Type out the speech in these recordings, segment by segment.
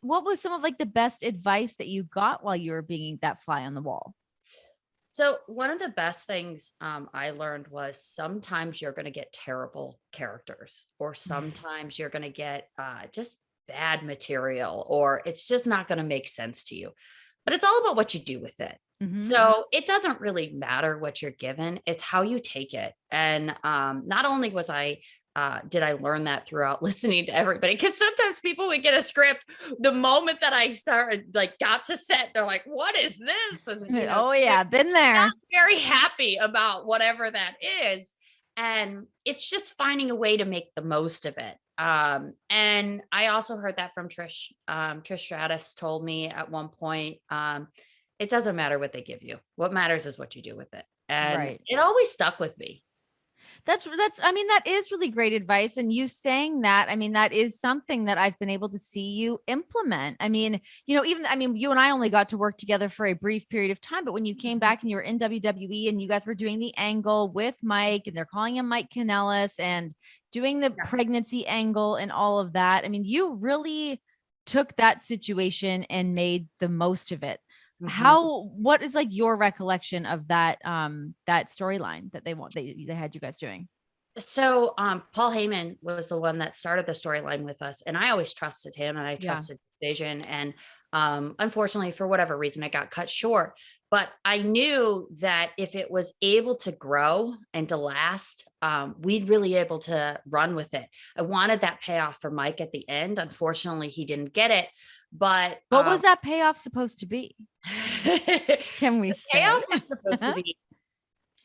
was some of like the best advice that you got while you were being that fly on the wall? So one of the best things I learned was sometimes you're going to get terrible characters, or sometimes you're going to get just bad material, or it's just not going to make sense to you. But it's all about what you do with it. Mm-hmm. So it doesn't really matter what you're given; it's how you take it. And not only was I did I learn that throughout listening to everybody, because sometimes people would get a script the moment that I started, like got to set, they're like, "What is this?" And Oh yeah, been there. not very happy about whatever that is. And it's just finding a way to make the most of it. And I also heard that from Trish. Trish Stratus told me at one point, it doesn't matter what they give you. What matters is what you do with it. And Right. it always stuck with me. That's I mean, that is really great advice. And you saying that, I mean, that is something that I've been able to see you implement. I mean, even I mean, you and I only got to work together for a brief period of time, but when you came back and you were in WWE and you guys were doing the angle with Mike and they're calling him Mike Kanellis and doing the Yeah. pregnancy angle and all of that. I mean, you really took that situation and made the most of it. Mhm. What is like your recollection of that storyline that they had you guys doing? So, Paul Heyman was the one that started the storyline with us, and I always trusted him and I Yeah. trusted his vision. And unfortunately, for whatever reason, I got cut short. But I knew that if it was able to grow and to last, we'd really able to run with it. I wanted that payoff for Mike at the end. Unfortunately, he didn't get it. But What was that payoff supposed to be? the Can we say? payoff was supposed to be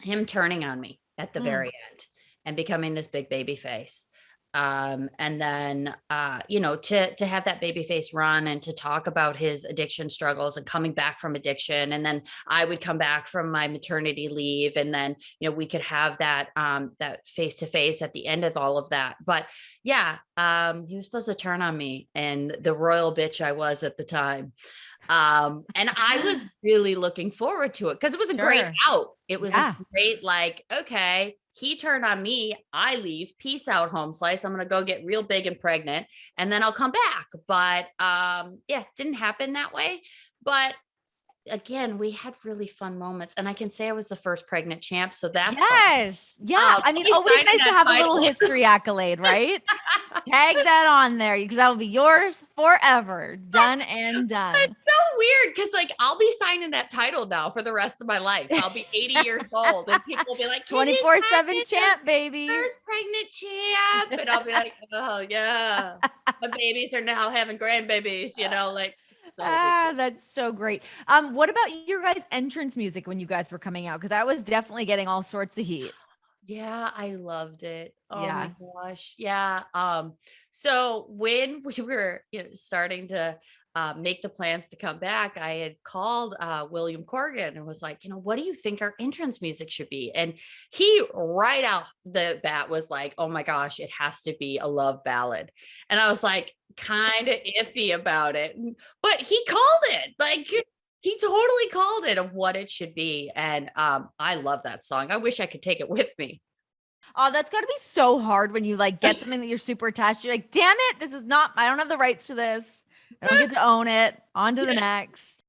him turning on me at the Mm. very end and becoming this big baby face. And then to have that baby face run and to talk about his addiction struggles and coming back from addiction. And then I would come back from my maternity leave, and then we could have that face to face at the end of all of that. But yeah, he was supposed to turn on me, and the royal bitch I was at the time. And I was really looking forward to it because it was a great Sure. out. It was a Yeah. great, like, okay, he turned on me. I leave. Peace out, home slice. I'm gonna go get real big and pregnant, and then I'll come back. But yeah, it didn't happen that way. But again, we had really fun moments. And I can say I was the first pregnant champ, so that's fun. Yes. Yeah. I I'll mean, be always signing nice to that have a little title. history accolade, right? Tag that on there because that will be yours forever. Done and done. It's so weird because, like, I'll be signing that title now for the rest of my life. I'll be 80 years old, and people will be like, "Can you 24/7 sign the champ, baby. first pregnant champ?" And I'll be like, "Oh yeah, my babies are now having grandbabies." Like, so Ah, ridiculous. that's so great. What about your guys' entrance music when you guys were coming out? Because I was definitely getting all sorts of heat. Yeah, I loved it. Oh my Yeah. gosh. Yeah. So when we were, starting to make the plans to come back, I had called William Corgan and was like, what do you think our entrance music should be? And he right out the bat was like, oh my gosh, it has to be a love ballad. And I was like, kind of iffy about it. But he called it. Like, he totally called it of what it should be. And I love that song. I wish I could take it with me. Oh, that's got to be so hard when you like get something that you're super attached to. You're like, damn it, this is not, I don't have the rights to this. I don't get to own it. On to the Yeah. next.